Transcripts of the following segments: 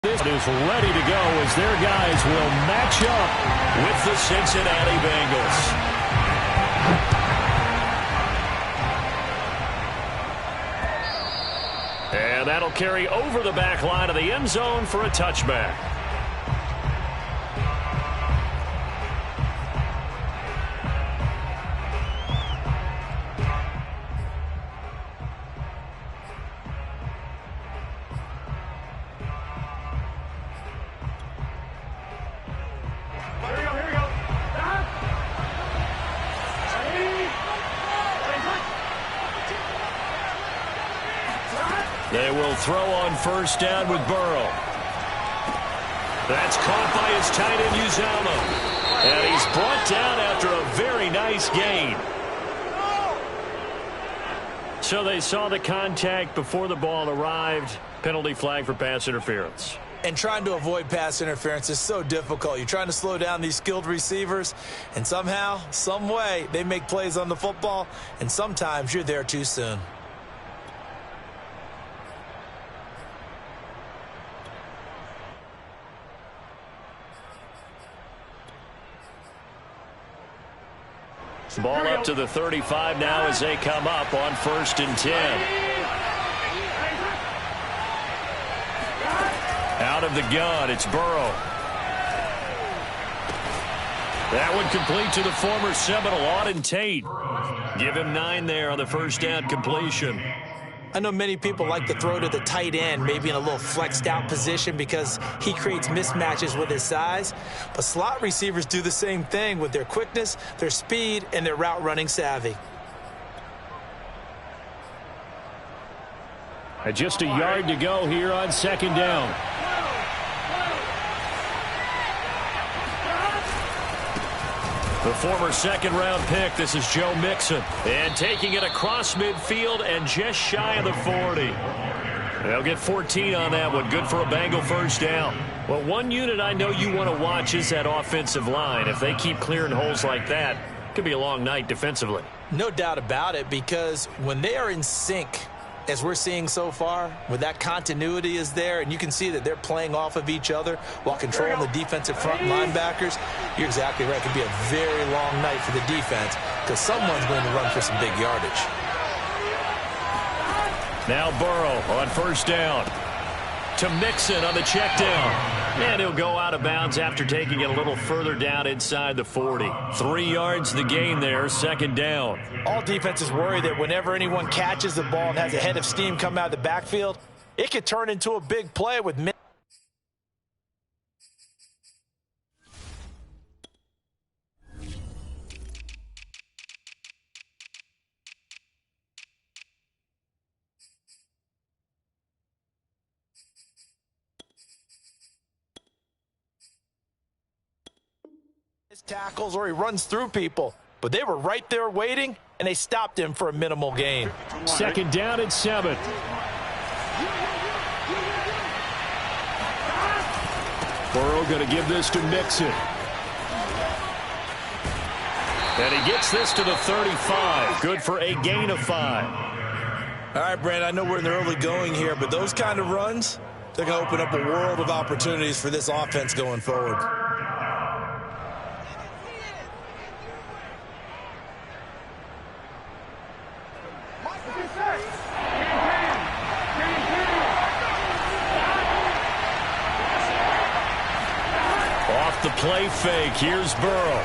This is ready to go as their guys will match up with the Cincinnati Bengals. And that'll carry over the back line of the end zone for a touchback. They will throw on first down with Burrow. That's caught by his tight end, Uzama. And he's brought down after a very nice gain. So they saw the contact before the ball arrived. Penalty flag for pass interference. And trying to avoid pass interference is so difficult. You're trying to slow down these skilled receivers, and somehow, some way, they make plays on the football, and sometimes you're there too soon. Ball up to the 35 now as they come up on 1st and 10. Out of the gun, it's Burrow. That one complete to the former Seminole, Auden Tate. Give him 9 there on the first down completion. I know many people like to throw to the tight end, maybe in a little flexed out position because he creates mismatches with his size. But slot receivers do the same thing with their quickness, their speed, and their route running savvy. Just a yard to go here on 2nd down. The former 2nd-round pick, this is Joe Mixon. And taking it across midfield and just shy of the 40. They'll get 14 on that one. Good for a Bengal first down. Well, one unit I know you want to watch is that offensive line. If they keep clearing holes like that, it could be a long night defensively. No doubt about it, because when they are in sync, as we're seeing so far, where that continuity is there, and you can see that they're playing off of each other while controlling the defensive front linebackers, you're exactly right. It could be a very long night for the defense because someone's going to run for some big yardage. Now Burrow on first down. To Mixon on the check down. And he'll go out of bounds after taking it a little further down inside the 40. 3 yards the gain there, 2nd down. All defenses worry that whenever anyone catches the ball and has a head of steam come out of the backfield, it could turn into a big play with tackles or he runs through people. But they were right there waiting, and they stopped him for a minimal gain. 2nd down and 7. Burrow going to give this to Mixon. And he gets this to the 35. Good for a gain of 5. All right, Brand, I know we're in the early going here, but those kind of runs, they're going to open up a world of opportunities for this offense going forward. Off the play fake, here's Burrow.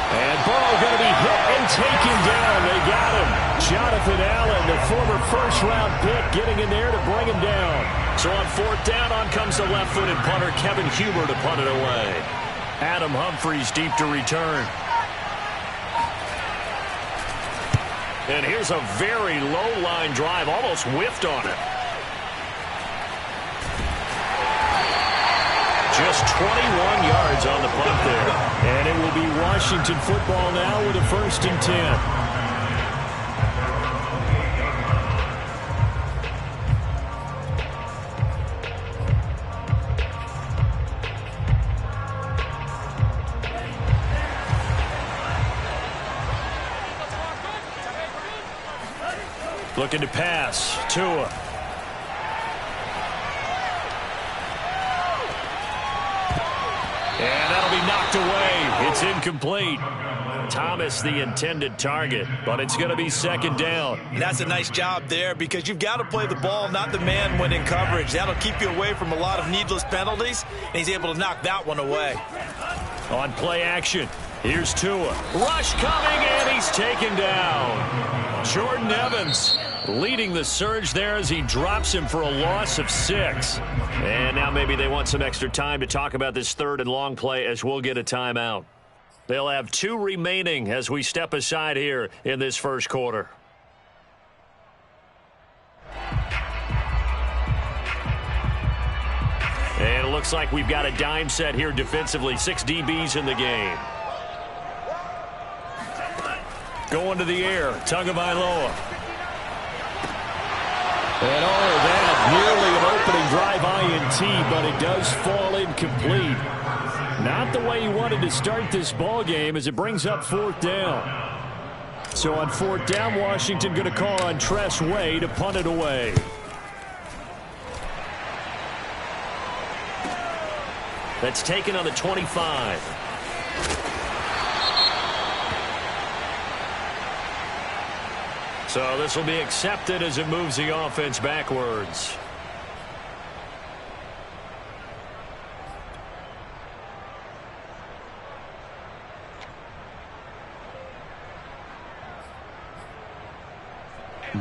And Burrow going to be hit and taken down. They got him. Jonathan Allen, the former first-round pick, getting in there to bring him down. So on 4th down, on comes the left-footed punter, Kevin Huber, to punt it away. Adam Humphries deep to return. And here's a very low-line drive, almost whiffed on it. Just 21 yards on the punt there. And it will be Washington football now with a 1st and 10. Looking to pass. Tua. incomplete. Thomas the intended target, but it's going to be second down. And that's a nice job there because you've got to play the ball, not the man when in coverage. That'll keep you away from a lot of needless penalties, and he's able to knock that one away. On play action, here's Tua. Rush coming, and he's taken down. Jordan Evans leading the surge there as he drops him for a loss of 6. And now maybe they want some extra time to talk about this third and long play as we'll get a timeout. They'll have 2 remaining as we step aside here in this first quarter. And it looks like we've got a dime set here defensively. 6 DBs in the game. Going to the air. Tagovailoa. And all of that, nearly an opening drive INT, but it does fall incomplete. Not the way he wanted to start this ball game as it brings up 4th down. So on 4th down, Washington going to call on Tress Way to punt it away. That's taken on the 25. So this will be accepted as it moves the offense backwards.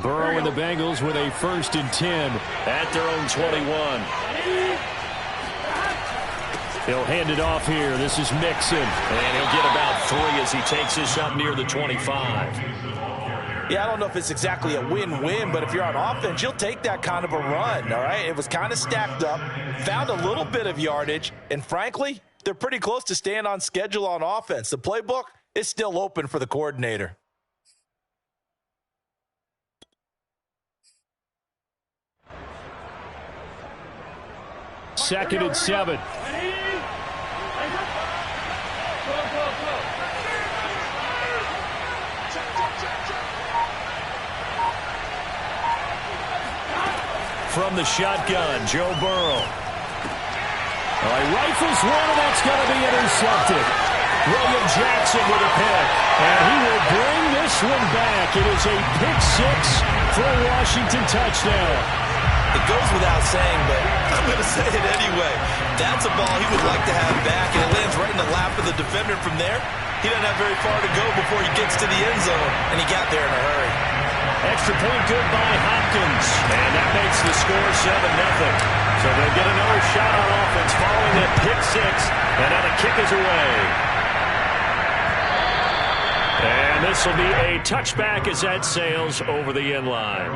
Burrow and the Bengals with a 1st and 10 at their own 21. He'll hand it off here. This is Mixon. And he'll get about 3 as he takes this up near the 25. Yeah, I don't know if it's exactly a win-win, but if you're on offense, you'll take that kind of a run, all right? It was kind of stacked up, found a little bit of yardage, and frankly, they're pretty close to staying on schedule on offense. The playbook is still open for the coordinator. Second and 7. From the shotgun, Joe Burrow. He rifles one, and that's going to be intercepted. William Jackson with a pick, and he will bring this one back. It is a pick 6 for a Washington touchdown. It goes without saying, but I'm going to say it anyway. That's a ball he would like to have back, and it lands right in the lap of the defender from there. He doesn't have very far to go before he gets to the end zone, and he got there in a hurry. Extra point good by Hopkins, and that makes the score 7-0. So they'll get another shot on offense following that pick 6, and now the kick is away. And this will be a touchback as that sails over the end line.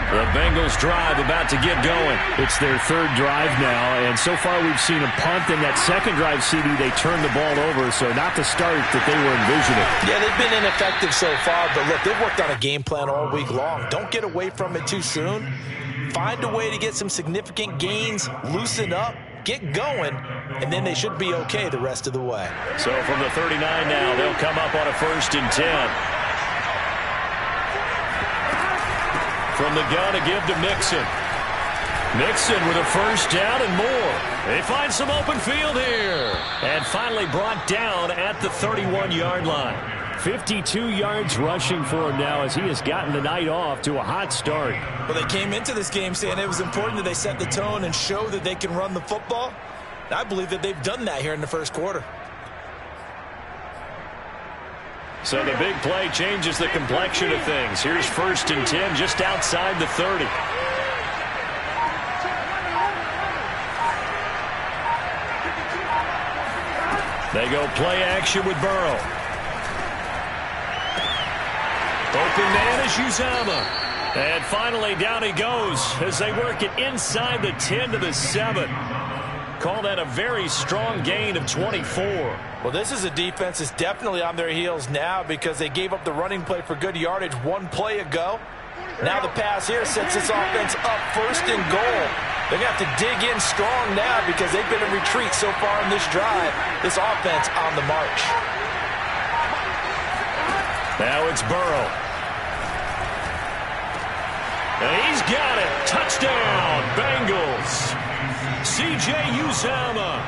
The Bengals drive about to get going. It's their 3rd drive now, and so far we've seen a punt. In that second drive, CD, they turned the ball over, so not the start that they were envisioning. Yeah, they've been ineffective so far, but look, they've worked on a game plan all week long. Don't get away from it too soon. Find a way to get some significant gains, loosen up, get going, and then they should be okay the rest of the way. So from the 39 now, they'll come up on a 1st and 10. From the gun to give to Mixon. Mixon with a 1st down and more. They find some open field here. And finally brought down at the 31-yard line. 52 yards rushing for him now as he has gotten the night off to a hot start. Well, they came into this game saying it was important that they set the tone and show that they can run the football. I believe that they've done that here in the first quarter. So the big play changes the complexion of things. Here's 1st and 10 just outside the 30. They go play action with Burrow. Open man is Uzomah. And finally down he goes as they work it inside the 10 to the 7. Call that a very strong gain of 24. Well, this is a defense that's definitely on their heels now because they gave up the running play for good yardage one play ago. Now the pass here sets this offense up 1st and goal. They're going to have to dig in strong now because they've been in retreat so far in this drive. This offense on the march. Now it's Burrow. And he's got it. Touchdown, Bengals. C.J. Uzomah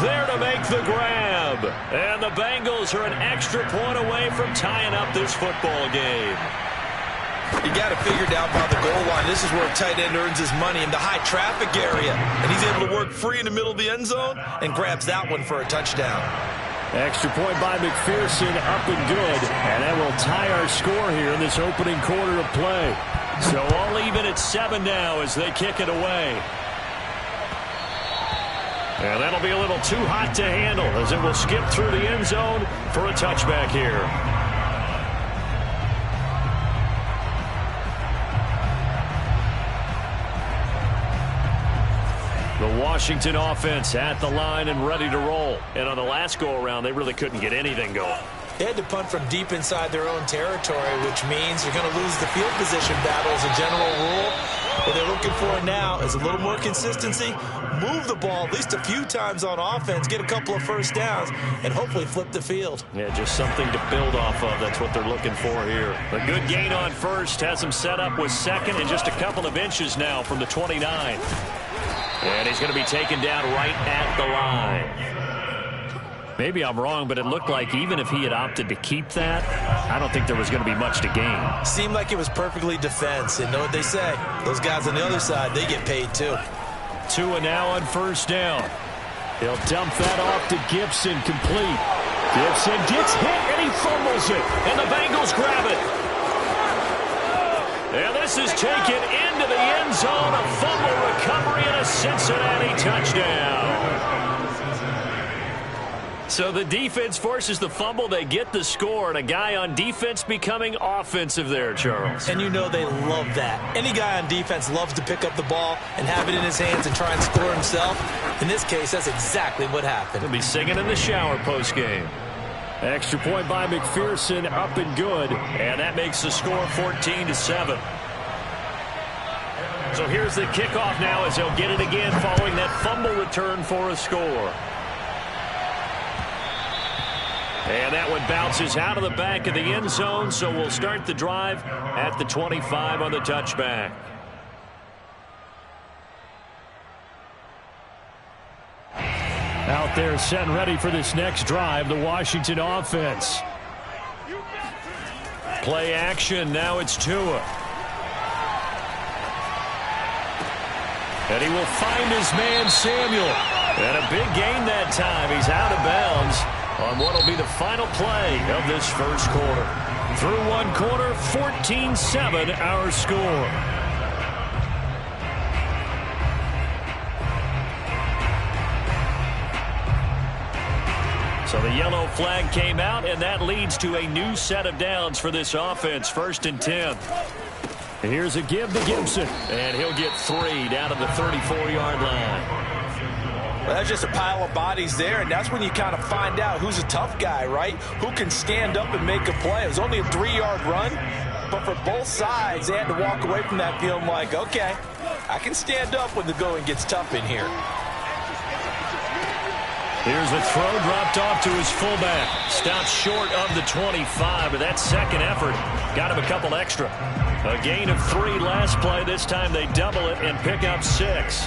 there to make the grab. And the Bengals are an extra point away from tying up this football game. You got to figure down by the goal line. This is where a tight end earns his money in the high traffic area. And he's able to work free in the middle of the end zone and grabs that one for a touchdown. Extra point by McPherson, up and good. And that will tie our score here in this opening quarter of play. So all even at 7 now as they kick it away. And that'll be a little too hot to handle as it will skip through the end zone for a touchback here. The Washington offense at the line and ready to roll. And on the last go-around, they really couldn't get anything going. They had to punt from deep inside their own territory, which means you're going to lose the field position battle as a general rule. What they're looking for now is a little more consistency, move the ball at least a few times on offense, get a couple of first downs, and hopefully flip the field. Yeah, just something to build off of. That's what they're looking for here. A good gain on first has them set up with second and just a couple of inches now from the 29. And he's going to be taken down right at the line. Maybe I'm wrong, but it looked like even if he had opted to keep that, I don't think there was going to be much to gain. Seemed like it was perfectly defense. And know what they say? Those guys on the other side, they get paid too. Tua now on first down. He'll dump that off to Gibson, complete. Gibson gets hit, and he fumbles it. And the Bengals grab it. And this is taken into the end zone. A fumble recovery and a Cincinnati touchdown. So the defense forces the fumble. They get the score, and a guy on defense becoming offensive there, Charles. And you know they love that. Any guy on defense loves to pick up the ball and have it in his hands and try and score himself. In this case, that's exactly what happened. He'll be singing in the shower postgame. Extra point by McPherson, up and good. And that makes the score 14-7. So here's the kickoff now as they'll get it again following that fumble return for a score. And that one bounces out of the back of the end zone, so we'll start the drive at the 25 on the touchback. Out there set and ready for this next drive, the Washington offense. Play action, now it's Tua. And he will find his man Samuel. And a big gain that time. He's out of bounds on what will be the final play of this first quarter. Through one quarter, 14-7 our score. So the yellow flag came out, and that leads to a new set of downs for this offense. 1st and 10. Here's a give to Gibson, and he'll get 3 down to the 34-yard line. Well, that's just a pile of bodies there, and that's when you kind of find out who's a tough guy, right? Who can stand up and make a play. It was only a 3-yard run, but for both sides, they had to walk away from that feeling like, okay, I can stand up when the going gets tough in here. Here's the throw dropped off to his fullback. Stopped short of the 25, but that second effort got him a couple extra. A gain of 3 last play. This time they double it and pick up 6.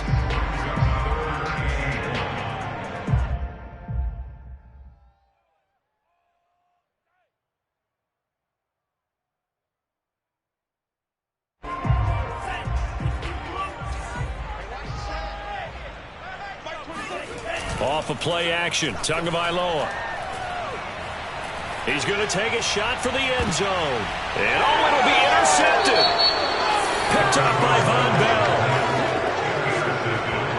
Off of play action, Tagovailoa. He's going to take a shot for the end zone. And oh, it'll be intercepted. Picked up by Von Bell.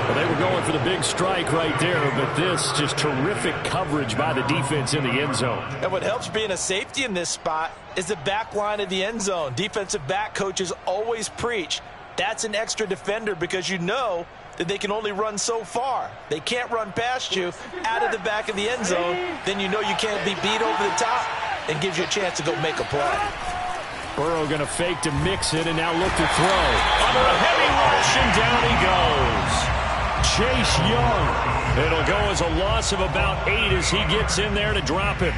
Well, they were going for the big strike right there, but this just terrific coverage by the defense in the end zone. And what helps being a safety in this spot is the back line of the end zone. Defensive back coaches always preach. That's an extra defender because you know that they can only run so far. They can't run past you out of the back of the end zone. Then you know you can't be beat over the top and gives you a chance to go make a play. Burrow going to fake to mix it and now look to throw. Under a heavy rush, and down he goes. Chase Young. It'll go as a loss of about 8 as he gets in there to drop it.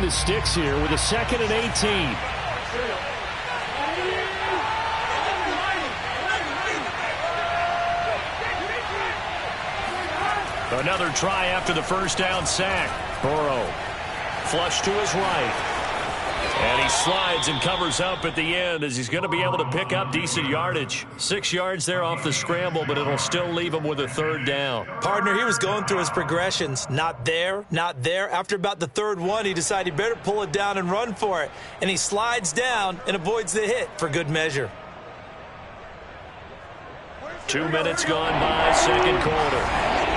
the sticks here with a 2nd and 18. Another try after the first down sack. Burrow flush to his right. And he slides and covers up at the end as he's going to be able to pick up decent yardage. 6 yards there off the scramble, but it'll still leave him with a 3rd down. Partner, he was going through his progressions. Not there, not there. After about the 3rd one, he decided he better pull it down and run for it. And he slides down and avoids the hit for good measure. 2 minutes gone by, 2nd quarter.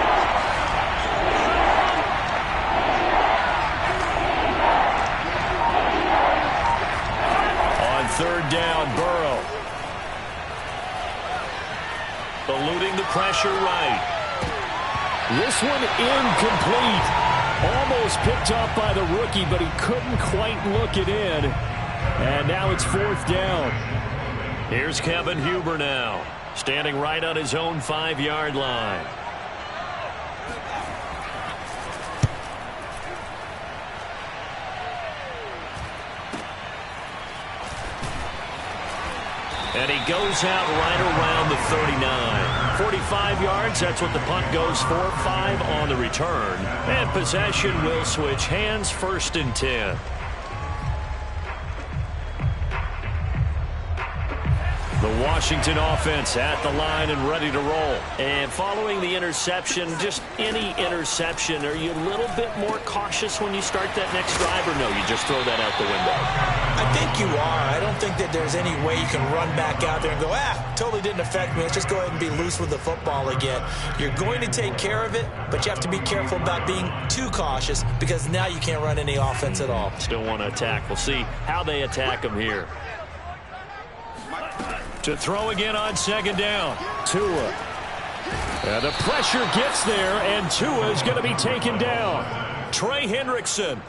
Third down, Burrow. Eluding the pressure right. This one incomplete. Almost picked off by the rookie, but he couldn't quite look it in. And now it's 4th down. Here's Kevin Huber now, standing right on his own 5-yard line. And he goes out right around the 39. 45 yards, that's what the punt goes for. 5 on the return. And possession will switch hands, 1st and 10. The Washington offense at the line and ready to roll. And following the interception, just any interception, are you a little bit more cautious when you start that next drive, or no, you just throw that out the window? I think you are. I don't think that there's any way you can run back out there and go, totally didn't affect me. Let's just go ahead and be loose with the football again. You're going to take care of it, but you have to be careful about being too cautious because now you can't run any offense at all. Still want to attack. We'll see how they attack him here. To throw again on 2nd down. Tua. And the pressure gets there, and Tua is going to be taken down. Trey Hendrickson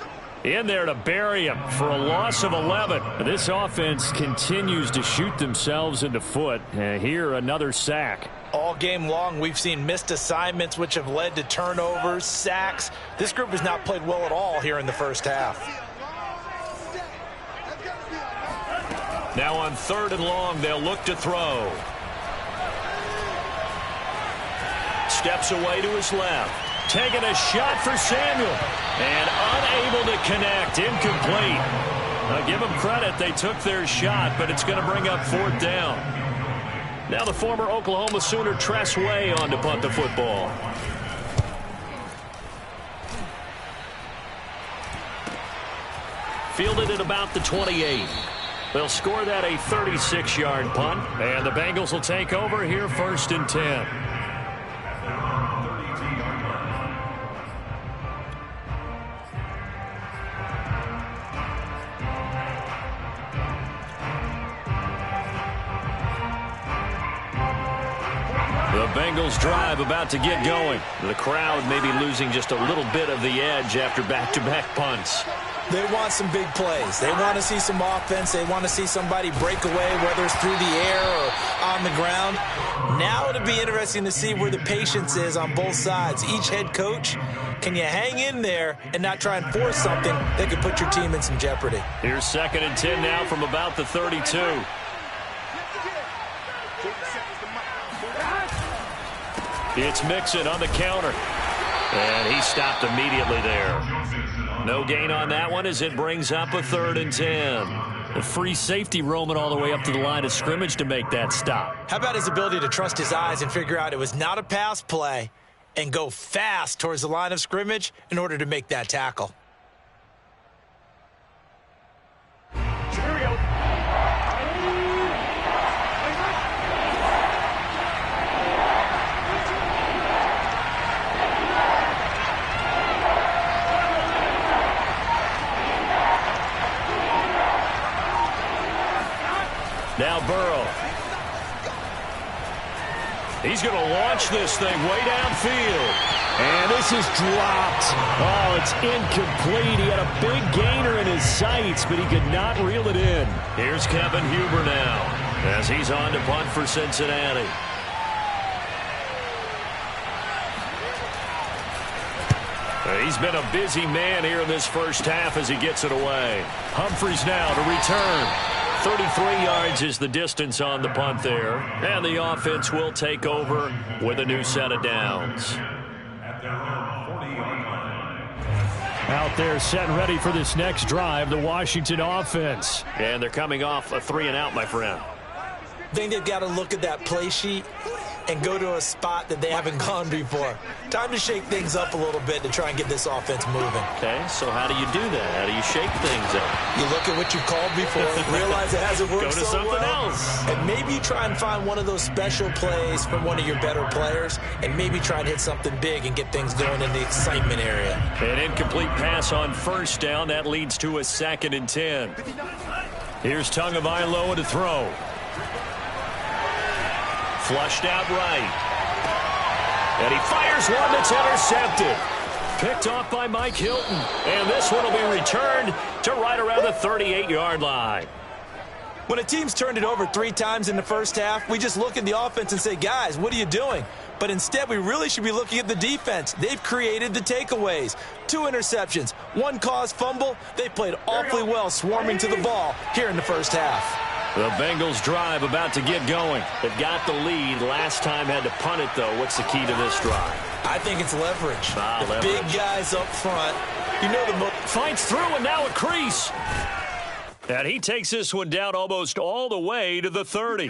in there to bury him for a loss of 11. This offense continues to shoot themselves in the foot. And here, another sack. All game long, we've seen missed assignments, which have led to turnovers, sacks. This group has not played well at all here in the first half. Now on 3rd and long, they'll look to throw. Steps away to his left. Taking a shot for Samuel. And unable to connect. Incomplete. Now give them credit. They took their shot, but it's going to bring up 4th down. Now the former Oklahoma Sooner Tress Way on to punt the football. Fielded at about the 28. They'll score that a 36-yard punt, and the Bengals will take over here 1st and 10. The Bengals drive about to get going. The crowd may be losing just a little bit of the edge after back-to-back punts. They want some big plays. They want to see some offense. They want to see somebody break away, whether it's through the air or on the ground. Now it'll be interesting to see where the patience is on both sides. Each head coach, can you hang in there and not try and force something that could put your team in some jeopardy? Here's 2nd and 10 now from about the 32. It's Mixon on the counter. And he stopped immediately there. No gain on that one as it brings up a 3rd and 10. The free safety roaming all the way up to the line of scrimmage to make that stop. How about his ability to trust his eyes and figure out it was not a pass play and go fast towards the line of scrimmage in order to make that tackle? Now Burrow. He's going to launch this thing way downfield. And this is dropped. Oh, it's incomplete. He had a big gainer in his sights, but he could not reel it in. Here's Kevin Huber now as he's on to punt for Cincinnati. He's been a busy man here in this first half as he gets it away. Humphries now to return. 33 yards is the distance on the punt there. And the offense will take over with a new set of downs. Out there set and ready for this next drive, the Washington offense. And they're coming off a 3-and-out, my friend. I think they've got to look at that play sheet and go to a spot that they haven't gone before. Time to shake things up a little bit to try and get this offense moving. Okay, so how do you do that? How do you shake things up? You look at what you've called before, realize it hasn't worked Go to so something well, else. and maybe you try and find one of those special plays from one of your better players, and maybe try and hit something big and get things going in the excitement area. An incomplete pass on first down. That leads to a 2nd and 10. Here's Tagovailoa to throw. Flushed out right. And he fires one that's intercepted. Picked off by Mike Hilton. And this one will be returned to right around the 38-yard line. When a team's turned it over 3 times in the first half, we just look at the offense and say, guys, what are you doing? But instead, we really should be looking at the defense. They've created the takeaways. 2 interceptions, 1 caused fumble. They played awfully well swarming to the ball here in the first half. The Bengals drive about to get going. They've got the lead. Last time had to punt it, though. What's the key to this drive? I think it's leverage. Leverage. Big guys up front. You know the fights through and now a crease. And he takes this one down almost all the way to the 30.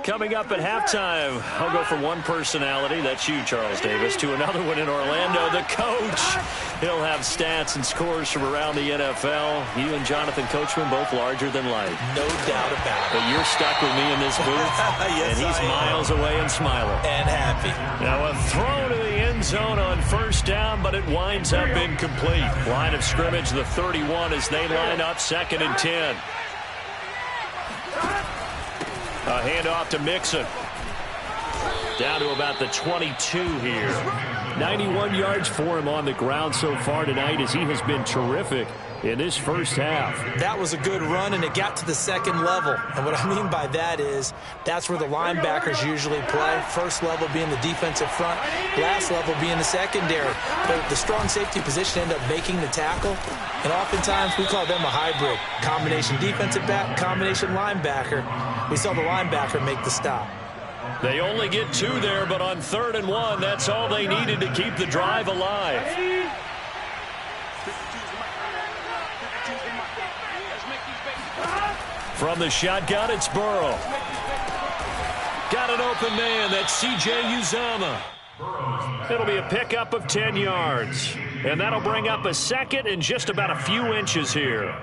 Coming up at halftime, I'll go from one personality, that's you, Charles Davis, to another one in Orlando, the coach. He'll have stats and scores from around the NFL. You and Jonathan Coachman, both larger than life. No doubt about it. But you're stuck with me in this booth, yes, and he's miles away and smiling. And happy. Now a throw to the end zone on first down, but it winds up incomplete. Line of scrimmage, the 31 as they line up 2nd and 10. A handoff to Mixon. Down to about the 22 here. 91 yards for him on the ground so far tonight as he has been terrific in this first half. That was a good run, and it got to the 2nd level. And what I mean by that is that's where the linebackers usually play. First level being the defensive front, last level being the secondary. But the strong safety position ended up making the tackle. And oftentimes we call them a hybrid. Combination defensive back, combination linebacker. We saw the linebacker make the stop. They only get 2 there, but on 3rd and 1, that's all they needed to keep the drive alive. From the shotgun, it's Burrow. Got an open man. That's C.J. Uzomah. It'll be a pickup of 10 yards. And that'll bring up a 2nd and just about a few inches here.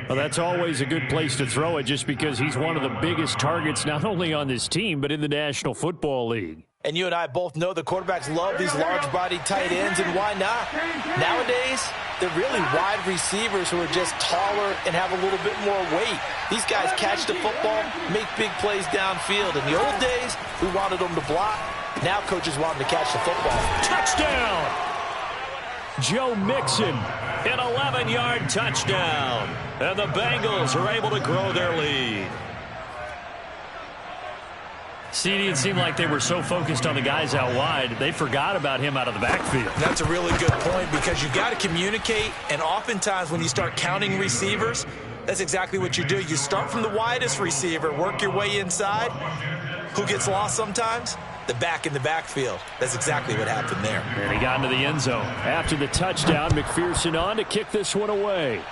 Well, that's always a good place to throw it just because he's one of the biggest targets not only on this team but in the National Football League. And you and I both know the quarterbacks love these large-bodied tight ends, and why not? Nowadays, they're really wide receivers who are just taller and have a little bit more weight. These guys catch the football, make big plays downfield. In the old days, we wanted them to block. Now coaches want them to catch the football. Touchdown! Joe Mixon, an 11-yard touchdown. And the Bengals are able to grow their lead. CD, it seemed like they were so focused on the guys out wide, they forgot about him out of the backfield. That's a really good point because you got to communicate, and oftentimes when you start counting receivers, that's exactly what you do. You start from the widest receiver, work your way inside. Who gets lost sometimes? The back in the backfield. That's exactly what happened there. And he got into the end zone. After the touchdown, McPherson on to kick this one away.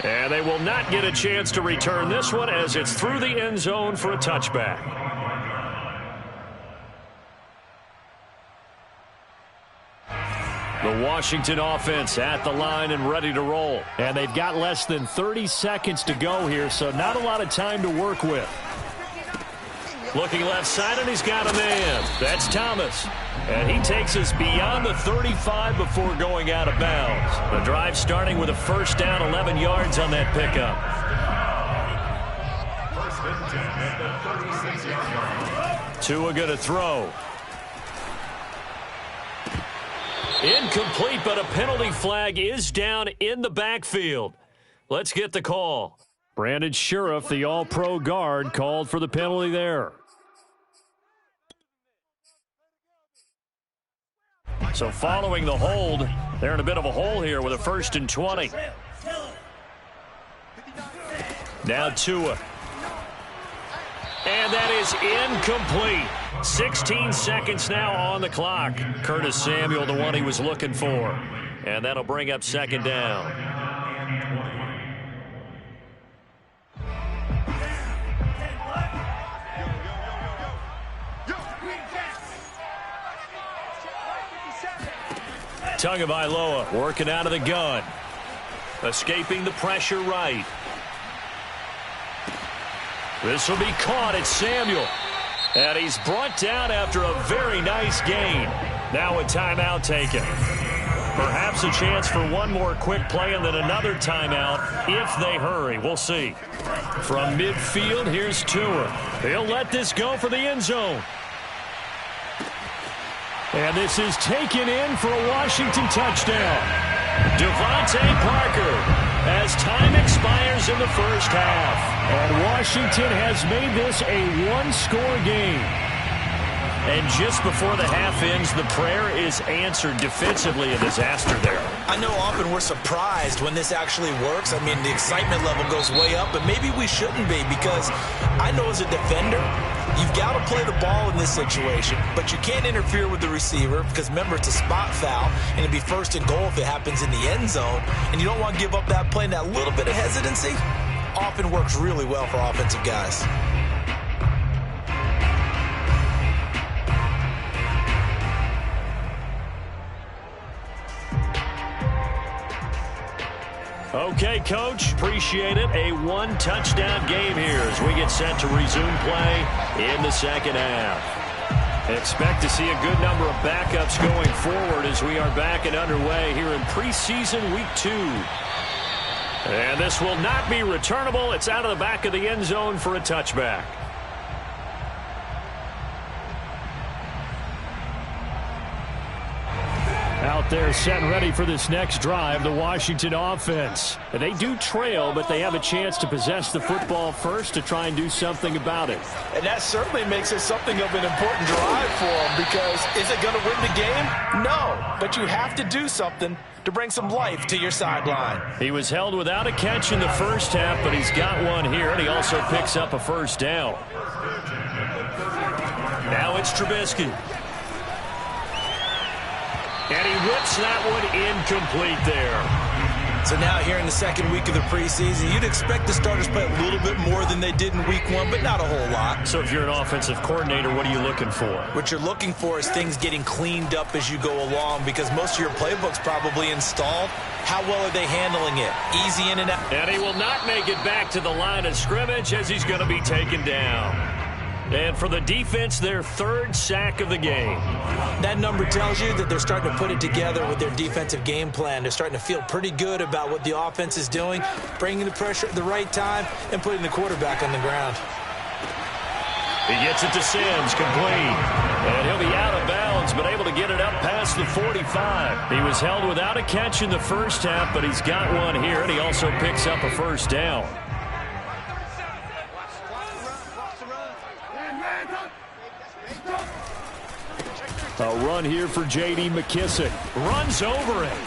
And they will not get a chance to return this one as it's through the end zone for a touchback. The Washington offense at the line and ready to roll. And they've got less than 30 seconds to go here, so not a lot of time to work with. Looking left side, and he's got a man. That's Thomas. And he takes us beyond the 35 before going out of bounds. The drive starting with a first down, 11 yards on that pickup. Tua going to throw. Incomplete, but a penalty flag is down in the backfield. Let's get the call. Brandon Sheriff, the all-pro guard, called for the penalty there. So following the hold, they're in a bit of a hole here with a 1st and 20. Now Tua. And that is incomplete. 16 seconds now on the clock. Curtis Samuel, the one he was looking for. And that'll bring up 2nd down. Tagovailoa working out of the gun. Escaping the pressure right. This will be caught. It's Samuel. And he's brought down after a very nice gain. Now a timeout taken. Perhaps a chance for one more quick play and then another timeout if they hurry. We'll see. From midfield, here's Tua. He'll let this go for the end zone. And this is taken in for a Washington touchdown. Devontae Parker as time expires in the first half. And Washington has made this a one-score game. And just before the half ends, the prayer is answered defensively. A disaster there. I know often we're surprised when this actually works. I mean, the excitement level goes way up, but maybe we shouldn't be because I know as a defender, you've got to play the ball in this situation, but you can't interfere with the receiver because, remember, it's a spot foul, and it'd be 1st and goal if it happens in the end zone, and you don't want to give up that play and that little bit of hesitancy. Often works really well for offensive guys. Okay, Coach. Appreciate it. A one-touchdown game here as we get set to resume play in the second half. Expect to see a good number of backups going forward as we are back and underway here in preseason week 2. And this will not be returnable. It's out of the back of the end zone for a touchback. Out there set and ready for this next drive, the Washington offense. They do trail, but they have a chance to possess the football first to try and do something about it. And that certainly makes it something of an important drive for them because is it going to win the game? No, but you have to do something to bring some life to your sideline. He was held without a catch in the first half, but he's got one here, and he also picks up a 1st down. Now it's Trubisky. And he whips that one incomplete there. So now here in the second week of the preseason, you'd expect the starters play a little bit more than they did in week 1, but not a whole lot. So if you're an offensive coordinator, what are you looking for? What you're looking for is things getting cleaned up as you go along because most of your playbook's probably installed. How well are they handling it? Easy in and out. And he will not make it back to the line of scrimmage as he's going to be taken down. And for the defense, their 3rd sack of the game. That number tells you that they're starting to put it together with their defensive game plan. They're starting to feel pretty good about what the offense is doing, bringing the pressure at the right time, and putting the quarterback on the ground. He gets it to Sims, complete. And he'll be out of bounds, but able to get it up past the 45. He was held without a catch in the first half, but he's got one here, and he also picks up a 1st down. A run here for J.D. McKissick. Runs over him.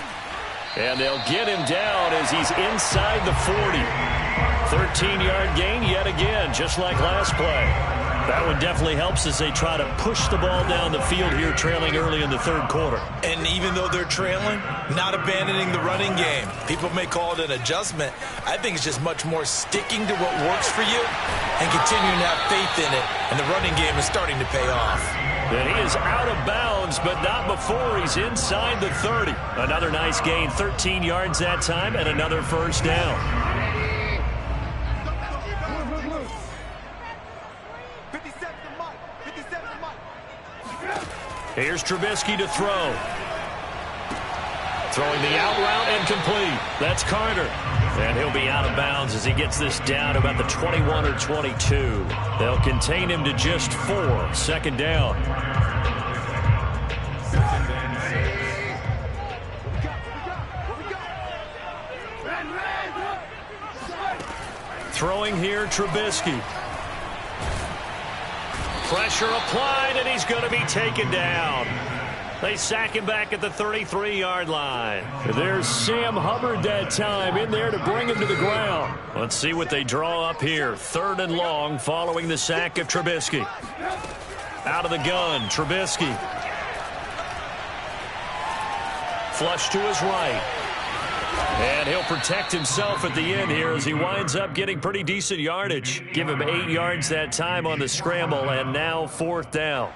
And they'll get him down as he's inside the 40. 13-yard gain yet again, just like last play. That one definitely helps as they try to push the ball down the field here, trailing early in the 3rd quarter. And even though they're trailing, not abandoning the running game. People may call it an adjustment. I think it's just much more sticking to what works for you and continuing to have faith in it. And the running game is starting to pay off. And he is out of bounds, but not before he's inside the 30. Another nice gain, 13 yards that time, and another 1st down. Here's Trubisky to throw. Throwing the out route and complete. That's Carter. And he'll be out of bounds as he gets this down to about the 21 or 22. They'll contain him to just 4. 2nd down. Throwing here, Trubisky. Pressure applied, and he's going to be taken down. They sack him back at the 33-yard line. There's Sam Hubbard that time in there to bring him to the ground. Let's see what they draw up here. 3rd and long following the sack of Trubisky. Out of the gun, Trubisky. Flush to his right. And he'll protect himself at the end here as he winds up getting pretty decent yardage. Give him 8 yards that time on the scramble, and now 4th down.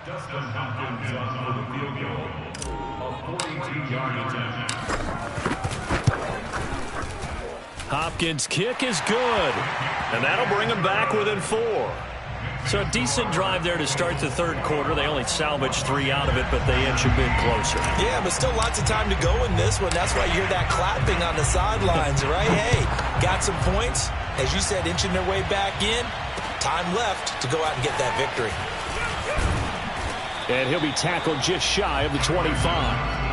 Justin Hopkins on the field goal, a 42-yard attempt. Hopkins' kick is good, and that'll bring him back within 4. So a decent drive there to start the 3rd quarter. They only salvaged 3 out of it, but they inch a bit closer. Yeah, but still lots of time to go in this one. That's why you hear that clapping on the sidelines, right? Hey, got some points. As you said, inching their way back in. Time left to go out and get that victory. And he'll be tackled just shy of the 25.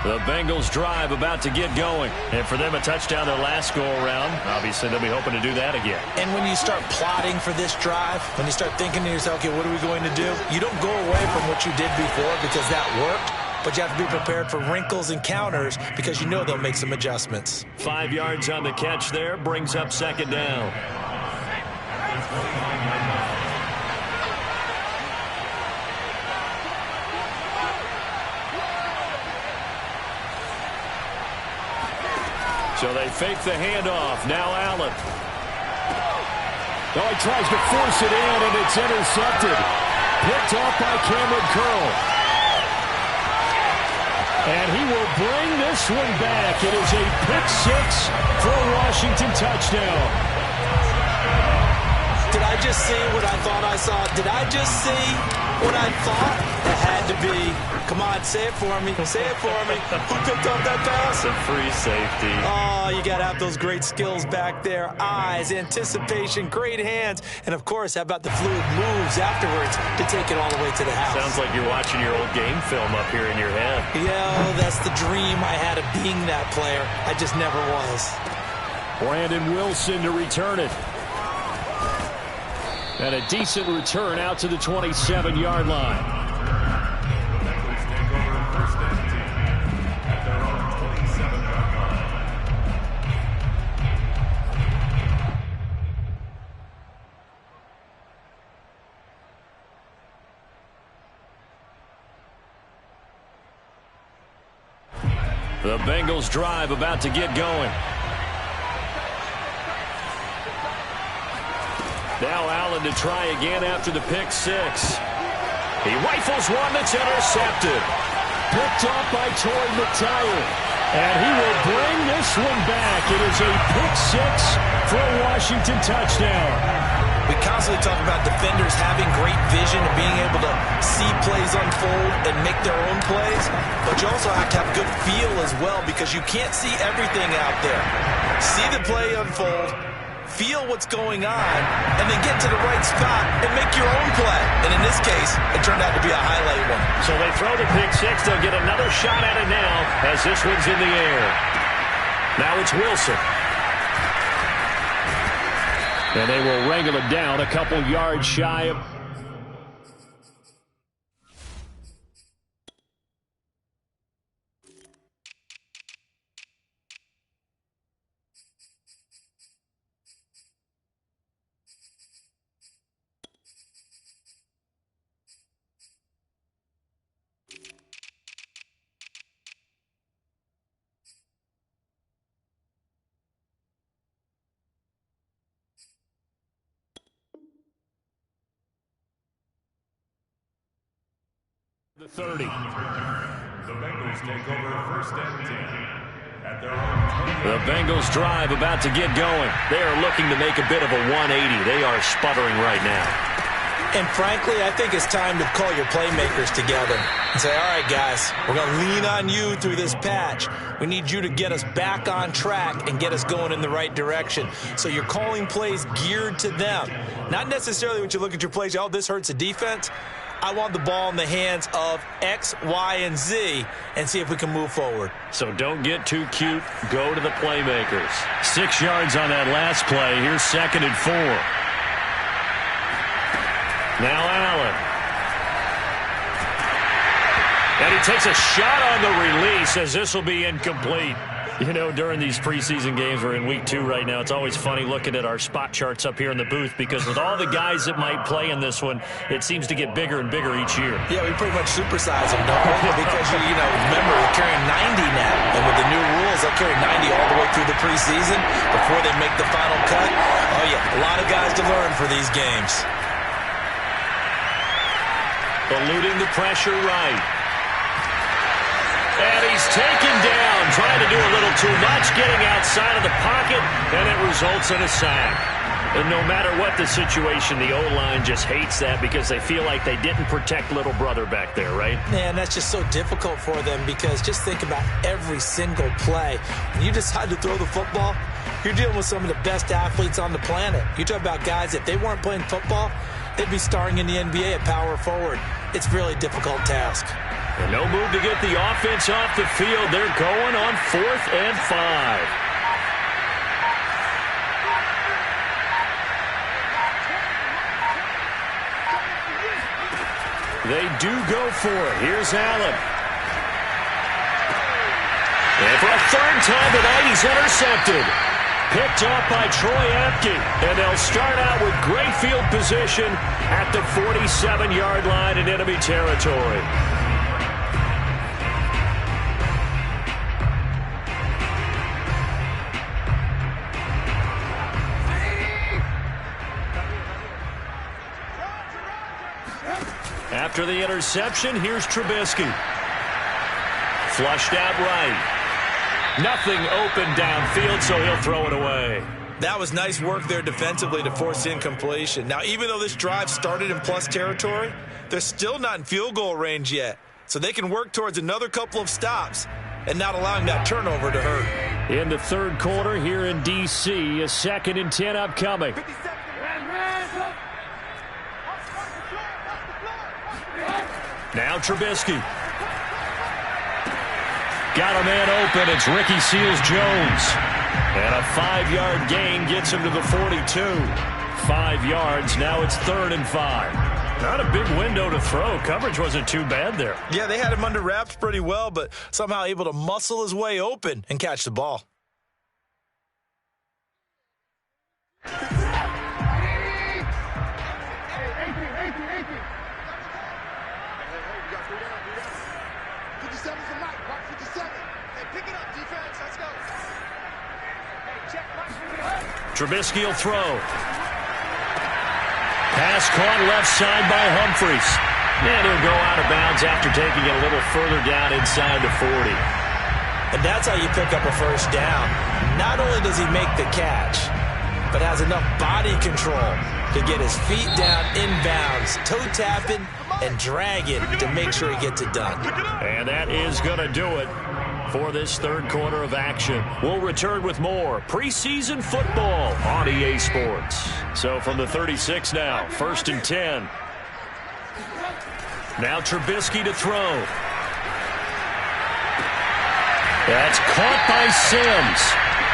The Bengals drive about to get going. And for them, a touchdown their last go-around. Obviously, they'll be hoping to do that again. And when you start plotting for this drive, when you start thinking to yourself, okay, what are we going to do? You don't go away from what you did before because that worked. But you have to be prepared for wrinkles and counters because you know they'll make some adjustments. 5 yards on the catch there. Brings up 2nd down. So they fake the handoff. Now Allen. Oh, he tries to force it in, and it's intercepted. Picked off by Cameron Curl. And he will bring this one back. It is a pick 6 for a Washington touchdown. Did I just see what I thought I saw? Did I just see what I thought? It had to be. Come on, say it for me. Say it for me. Who picked up that pass? It's a free safety. Oh, you got to have those great skills back there. Eyes, anticipation, great hands. And, of course, how about the fluid moves afterwards to take it all the way to the house? Sounds like you're watching your old game film up here in your head. Yeah, that's the dream I had of being that player. I just never was. Brandon Wilson to return it. And a decent return out to the 27-yard line. The Bengals drive about to get going. Now Allen to try again after the pick 6. He rifles one that's intercepted. Picked off by Torrey McTyer. And he will bring this one back. It is a pick 6 for a Washington touchdown. We constantly talk about defenders having great vision and being able to see plays unfold and make their own plays. But you also have to have good feel as well because you can't see everything out there. See the play unfold, feel what's going on, and then get to the right spot and make your own play. And in this case, it turned out to be a highlight one. So they throw the pick 6. They'll get another shot at it now as this one's in the air. Now it's Wilson. And they will wrangle it down a couple yards shy of... the 30. The Bengals take over 1st and 10 at their own 20. The Bengals drive about to get going. They are looking to make a bit of a 180. They are sputtering right now. And frankly, I think it's time to call your playmakers together and say, all right, guys, we're going to lean on you through this patch. We need you to get us back on track and get us going in the right direction. So you're calling plays geared to them. Not necessarily when you look at your plays, oh, this hurts the defense. I want the ball in the hands of X, Y, and Z and see if we can move forward. So don't get too cute. Go to the playmakers. 6 yards on that last play. Here's 2nd and 4. Now Allen. And he takes a shot on the release as this will be incomplete. You know, during these preseason games, we're in week 2 right now. It's always funny looking at our spot charts up here in the booth because with all the guys that might play in this one, it seems to get bigger and bigger each year. Yeah, we pretty much supersize them, don't we? Because, you know, remember, we're carrying 90 now. And with the new rules, they'll carry 90 all the way through the preseason before they make the final cut. Oh, yeah, a lot of guys to learn for these games. Eluding the pressure right. And he's taken down, trying to do a little too much, getting outside of the pocket, and it results in a sack. And no matter what the situation, the O-line just hates that because they feel like they didn't protect little brother back there, right? Man, that's just so difficult for them because just think about every single play. When you decide to throw the football, you're dealing with some of the best athletes on the planet. You talk about guys, if they weren't playing football, they'd be starring in the NBA at power forward. It's a really difficult task. And no move to get the offense off the field. They're going on 4th and 5. They do go for it. Here's Allen. And for a 3rd time tonight, he's intercepted. Picked off by Troy Apke. And they'll start out with great field position at the 47-yard line in enemy territory. After the interception, here's Trubisky. Flushed out right. Nothing open downfield, so he'll throw it away. That was nice work there defensively to force the incompletion. Now, even though this drive started in plus territory, they're still not in field goal range yet. So they can work towards another couple of stops and not allowing that turnover to hurt. In the 3rd quarter here in D.C., a 2nd and 10 upcoming. Now Trubisky. Got a man open. It's Ricky Seals-Jones. And a 5-yard gain gets him to the 42. 5 yards. Now it's 3rd and 5. Not a big window to throw. Coverage wasn't too bad there. Yeah, they had him under wraps pretty well, but somehow able to muscle his way open and catch the ball. Trubisky will throw. Pass caught left side by Humphries. And he'll go out of bounds after taking it a little further down inside the 40. And that's how you pick up a 1st down. Not only does he make the catch, but has enough body control to get his feet down inbounds, toe tapping and dragging to make sure he gets it done. And that is going to do it for this 3rd quarter of action. We'll return with more preseason football on EA Sports. So from the 36 now, 1st and 10. Now Trubisky to throw. That's caught by Sims.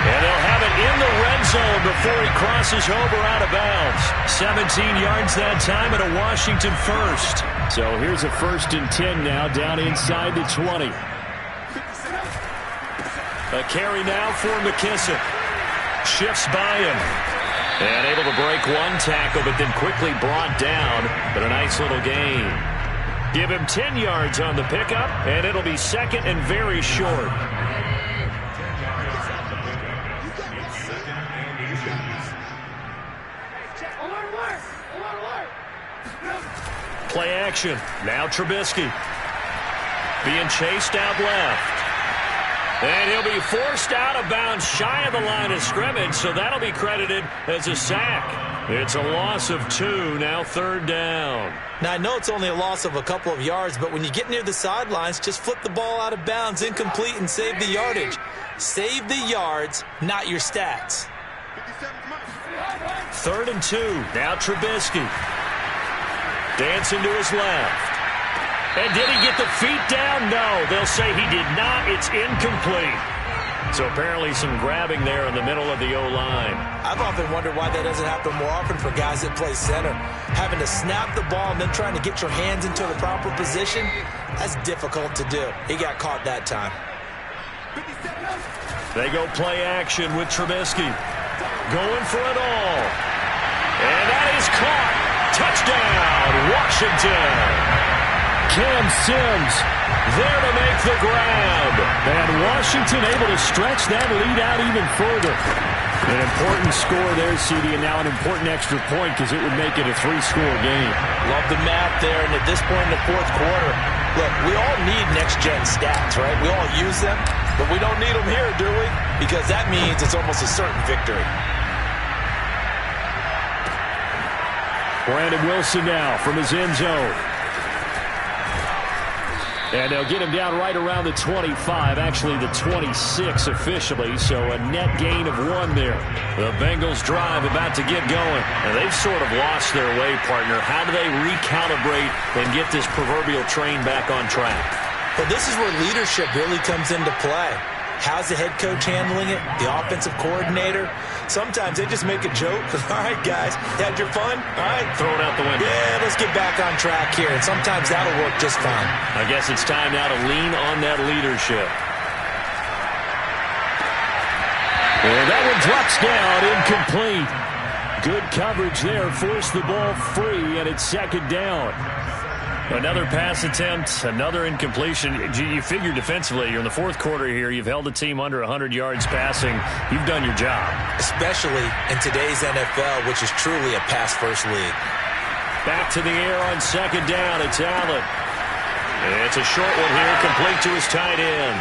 And they'll have it in the red zone before he crosses over out of bounds. 17 yards that time and a Washington 1st. So here's a 1st and 10 now down inside the 20. A carry now for McKissick. Shifts by him. And able to break one tackle, but then quickly brought down. But a nice little gain. Give him 10 yards on the pickup, and it'll be 2nd and very short. Play action. Now Trubisky. Being chased out left. And he'll be forced out of bounds shy of the line of scrimmage, so that'll be credited as a sack. It's a loss of 2, now 3rd down. Now, I know it's only a loss of a couple of yards, but when you get near the sidelines, just flip the ball out of bounds, incomplete, and save the yardage. Save the yards, not your stats. 3rd and 2. Now Trubisky. Dancing to his left. And did he get the feet down? No. They'll say he did not. It's incomplete. So apparently some grabbing there in the middle of the O-line. I've often wondered why that doesn't happen more often for guys that play center. Having to snap the ball and then trying to get your hands into the proper position, that's difficult to do. He got caught that time. They go play action with Trubisky. Going for it all. And that is caught. Touchdown, Washington. Cam Sims there to make the grab. And Washington able to stretch that lead out even further. An important score there, CD, and now an important extra point because it would make it a 3-score game. Love the math there, and at this point in the 4th quarter, look, we all need next-gen stats, right? We all use them, but we don't need them here, do we? Because that means it's almost a certain victory. Brandon Wilson now from his end zone. And they'll get him down right around the 25, actually the 26 officially, so a net gain of 1 there. The Bengals drive about to get going, and they've sort of lost their way, partner. How do they recalibrate and get this proverbial train back on track? Well, this is where leadership really comes into play. How's the head coach handling it? The offensive coordinator? Sometimes they just make a joke. All right, guys, you had your fun? All right. Throw it out the window. Yeah, let's get back on track here. And sometimes that'll work just fine. I guess it's time now to lean on that leadership. And that one drops down, incomplete. Good coverage there. Forced the ball free, and it's 2nd down. Another pass attempt, another incompletion. You figure defensively, you're in the 4th quarter here. You've held a team under 100 yards passing. You've done your job. Especially in today's NFL, which is truly a pass-first league. Back to the air on 2nd down. It's Allen. It's a short one here, complete to his tight end.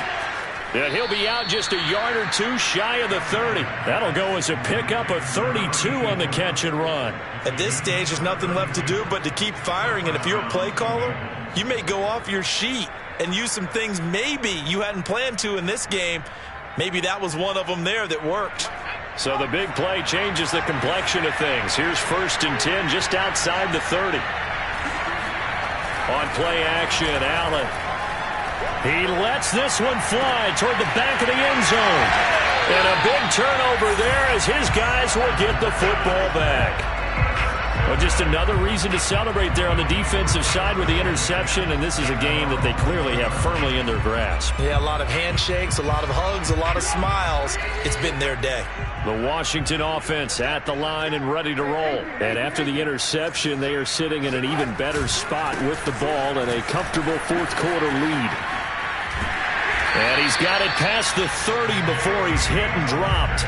And he'll be out just a yard or 2 shy of the 30. That'll go as a pickup of 32 on the catch and run. At this stage, there's nothing left to do but to keep firing. And if you're a play caller, you may go off your sheet and use some things maybe you hadn't planned to in this game. Maybe that was one of them there that worked. So the big play changes the complexion of things. Here's 1st and 10 just outside the 30. On play action, Allen. He lets this one fly toward the back of the end zone. And a big turnover there as his guys will get the football back. Well, just another reason to celebrate there on the defensive side with the interception, and this is a game that they clearly have firmly in their grasp. Yeah, a lot of handshakes, a lot of hugs, a lot of smiles. It's been their day. The Washington offense at the line and ready to roll. And after the interception, they are sitting in an even better spot with the ball and a comfortable 4th quarter lead. And he's got it past the 30 before he's hit and dropped.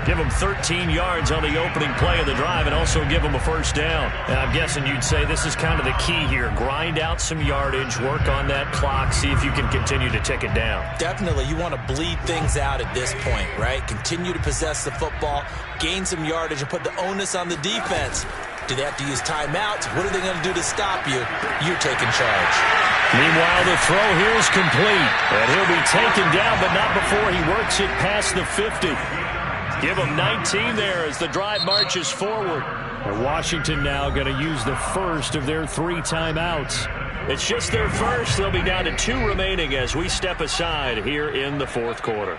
Give him 13 yards on the opening play of the drive and also give him a 1st down. And I'm guessing you'd say this is kind of the key here. Grind out some yardage, work on that clock, see if you can continue to tick it down. Definitely. You want to bleed things out at this point, right? Continue to possess the football, gain some yardage, and put the onus on the defense. Do they have to use timeouts? What are they going to do to stop you? You're taking charge. Meanwhile, the throw here is complete. And he'll be taken down, but not before he works it past the 50. Give him 19 there as the drive marches forward. And Washington now going to use the first of their 3 timeouts. It's just their first. They'll be down to 2 remaining as we step aside here in the 4th quarter.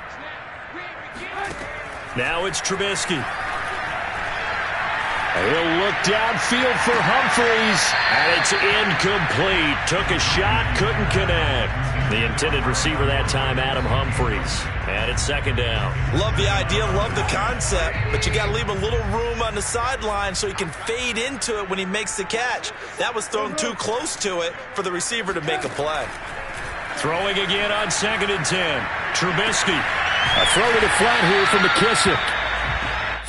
Now it's Trubisky. He'll look downfield for Humphreys, and it's incomplete. Took a shot, couldn't connect. The intended receiver that time, Adam Humphreys. And it's 2nd down. Love the idea, love the concept, but you got to leave a little room on the sideline so he can fade into it when he makes the catch. That was thrown too close to it for the receiver to make a play. Throwing again on 2nd and 10. Trubisky. A throw to the flat here from McKissick.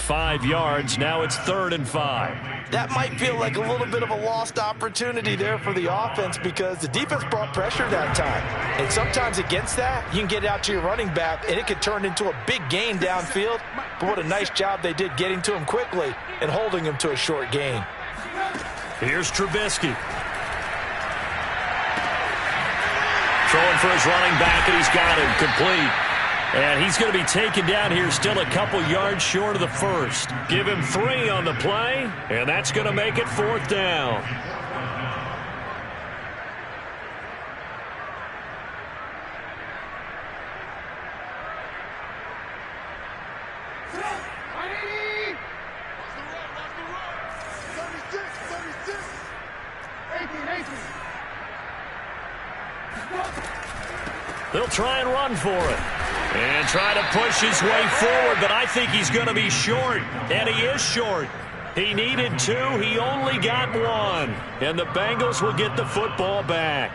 5 yards. Now it's 3rd and 5. that might feel like a little bit of a lost opportunity there for the offense because the defense brought pressure that time. And sometimes against that, you can get out to your running back, and it could turn into a big gain downfield. But what a nice job they did getting to him quickly and holding him to a short gain. Here's Trubisky. Throwing for his running back, and he's got him complete. And he's going to be taken down here still a couple yards short of the first. Give him 3 on the play, and that's going to make it 4th down. They'll try and run for it. And try to push his way forward, but I think he's going to be short. And he is short. He needed 2. He only got 1. And the Bengals will get the football back.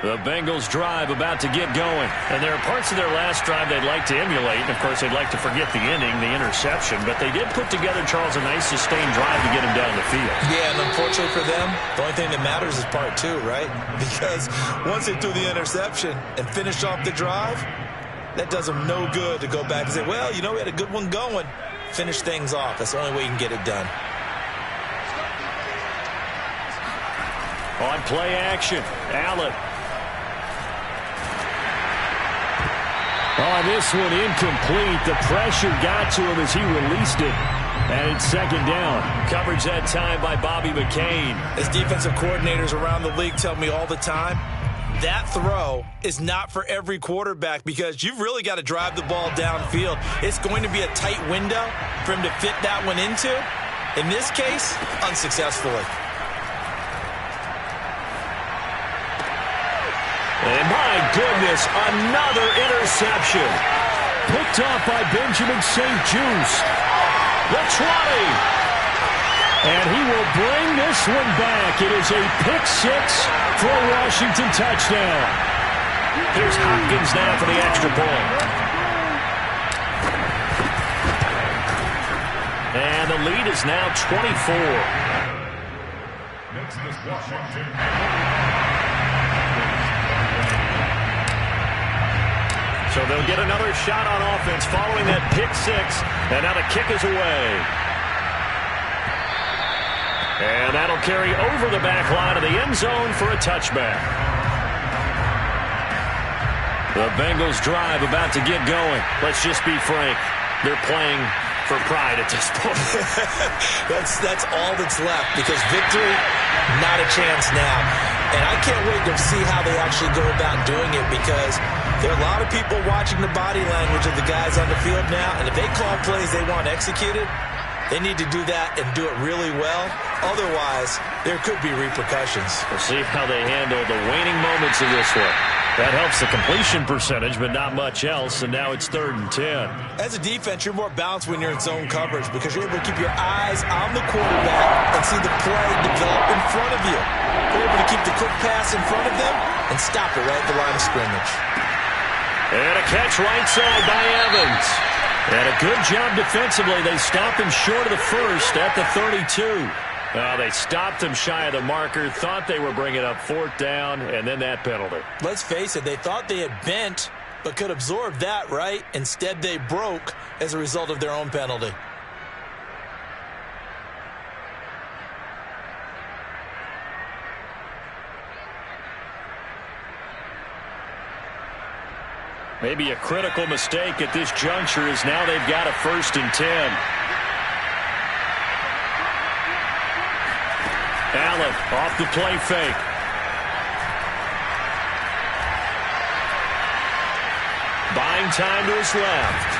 The Bengals drive about to get going. And there are parts of their last drive they'd like to emulate. And, of course, they'd like to forget the inning, the interception. But they did put together, Charles, a nice sustained drive to get him down the field. Yeah, and unfortunately for them, the only thing that matters is part 2, right? Because once they threw the interception and finished off the drive, that does them no good to go back and say, well, you know, we had a good one going. Finish things off. That's the only way you can get it done. On play action, Allen. Oh, this one incomplete. The pressure got to him as he released it. And it's 2nd down. Coverage that time by Bobby McCain. As defensive coordinators around the league tell me all the time, that throw is not for every quarterback because you've really got to drive the ball downfield. It's going to be a tight window for him to fit that one into. In this case, unsuccessfully. And my goodness, another interception. Picked off by Benjamin St. Juste. The 20. And he will bring this one back. It is a pick 6 for a Washington touchdown. Here's Hopkins now for the extra point. And the lead is now 24. Next is Washington. So they'll get another shot on offense following that pick 6. And now the kick is away. And that'll carry over the back line of the end zone for a touchback. The Bengals drive about to get going. Let's just be frank. They're playing for pride at this point. That's all that's left because victory, not a chance now. And I can't wait to see how they actually go about doing it because there are a lot of people watching the body language of the guys on the field now, and if they call plays they want executed, they need to do that and do it really well. Otherwise, there could be repercussions. We'll see how they handle the waning moments of this one. That helps the completion percentage, but not much else, and now it's 3rd and 10. As a defense, you're more balanced when you're in zone coverage because you're able to keep your eyes on the quarterback and see the play develop in front of you. You're able to keep the quick pass in front of them and stop it right at the line of scrimmage. And a catch right side by Evans. And a good job defensively. They stopped him short of the first at the 32. They stopped him shy of the marker, thought they were bringing up 4th down, and then that penalty. Let's face it, they thought they had bent but could absorb that, right? Instead, they broke as a result of their own penalty. Maybe a critical mistake at this juncture is now they've got a 1st and 10. Allen off the play fake. Buying time to his left.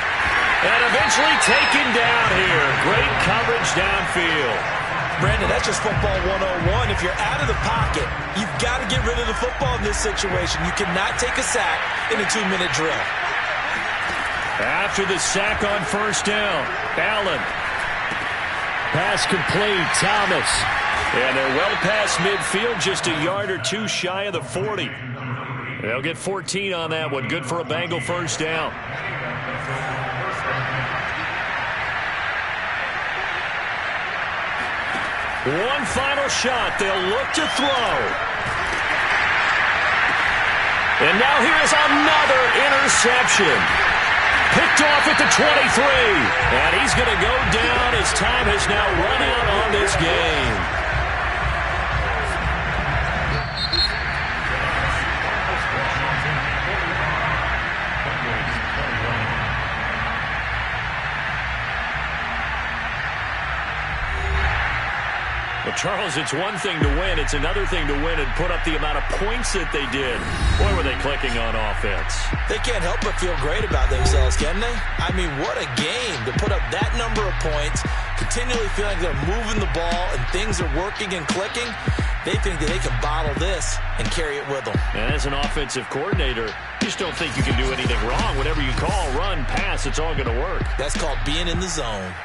And eventually taken down here. Great coverage downfield. Brandon, that's just football 101. If you're out of the pocket, you've got to get rid of the football in this situation. You cannot take a sack in a 2-minute drill. After the sack on 1st down, Allen. Pass complete, Thomas. And they're well past midfield, just a yard or 2 shy of the 40. They'll get 14 on that one. Good for a Bengal 1st down. One final shot. They'll look to throw. And now here's another interception. Picked off at the 23. And he's going to go down as time has now run out on this game. Well, Charles, it's one thing to win. It's another thing to win and put up the amount of points that they did. Boy, were they clicking on offense. They can't help but feel great about themselves, can they? I mean, what a game to put up that number of points, continually feeling like they're moving the ball and things are working and clicking. They think that they can bottle this and carry it with them. And as an offensive coordinator, you just don't think you can do anything wrong. Whatever you call, run, pass, it's all going to work. That's called being in the zone.